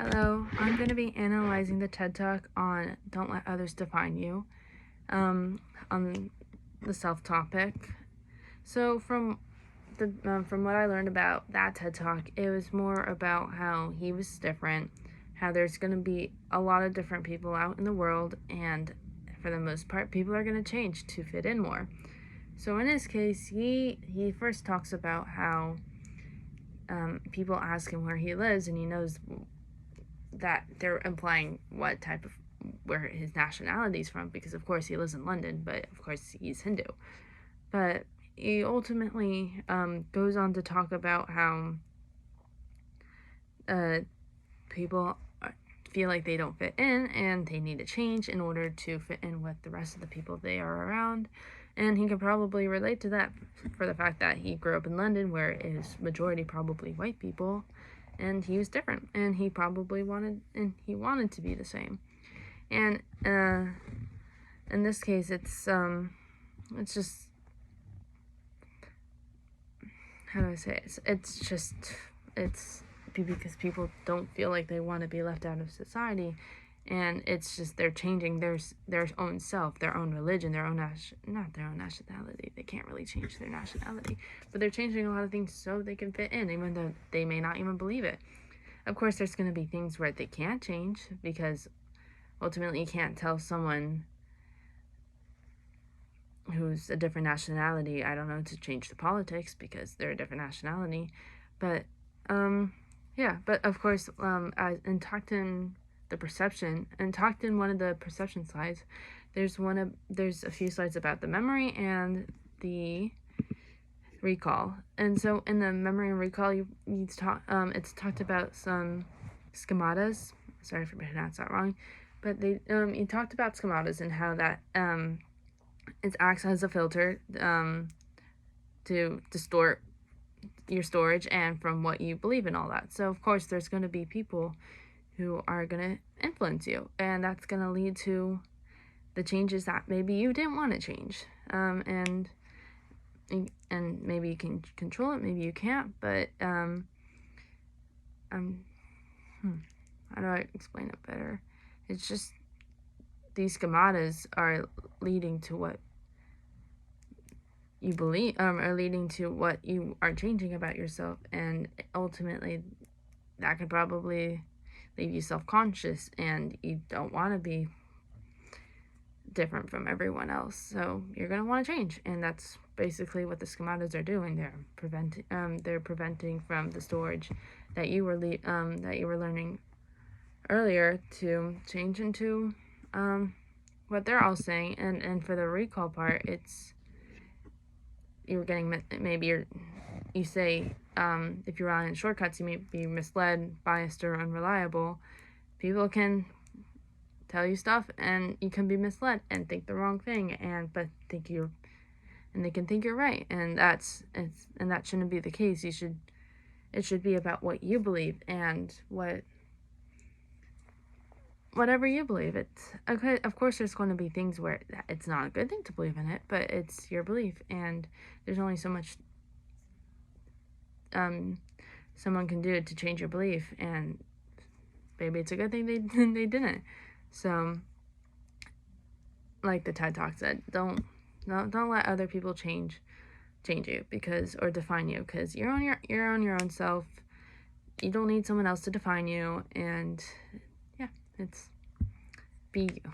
Hello, I'm going to be analyzing the TED Talk on Don't Let Others Define You, on the self topic. So from what I learned about that TED Talk, it was more about how he was different, how there's going to be a lot of different people out in the world, and for the most part, people are going to change to fit in more. So in his case, he first talks about how people ask him where he lives, and he knows that they're implying where his nationality is from, because of course he lives in London, but of course he's Hindu. But he ultimately goes on to talk about how people feel like they don't fit in and they need to change in order to fit in with the rest of the people they are around. And he can probably relate to that for the fact that he grew up in London, where his majority probably white people, and he was different, and he wanted to be the same. And in this case, it's just, how do I say it? It's because people don't feel like they want to be left out of society, and it's just they're changing their own self, their own religion, not their own nationality. They can't really change their nationality, but they're changing a lot of things so they can fit in, even though they may not even believe it. Of course, there's going to be things where they can't change, because ultimately you can't tell someone who's a different nationality, I don't know, to change the politics because they're a different nationality. But yeah, but of course, and talked in the perception, and talked in one of the perception slides, there's a few slides about the memory and the recall. And so in the memory and recall, it's talked about some schematas. Sorry if I pronounced that wrong, but you talked about schematas and how that it acts as a filter to distort your storage and from what you believe in, all that. So of course there's going to be people who are going to influence you, and that's going to lead to the changes that maybe you didn't want to change, and maybe you can control it, maybe you can't, but how do I explain it better? It's just these schematas are leading to what you believe, are leading to what you are changing about yourself, and ultimately that could probably leave you self-conscious, and you don't want to be different from everyone else, so you're going to want to change. And that's basically what the schematas are doing. They're preventing from the storage that you were learning earlier to change into what they're all saying. And for the recall part, it's you're getting, maybe you say, if you're on shortcuts, you may be misled, biased, or unreliable. People can tell you stuff, and you can be misled and think the wrong thing, and they can think you're right, and that shouldn't be the case. It should be about what you believe, and whatever you believe. It's okay. Of course, there's going to be things where it's not a good thing to believe in it, but it's your belief, and there's only so much someone can do to change your belief, and maybe it's a good thing they didn't. So, like the TED Talk said, don't let other people change you, or define you, because you're on your own self. You don't need someone else to define you, and yeah, it's be you.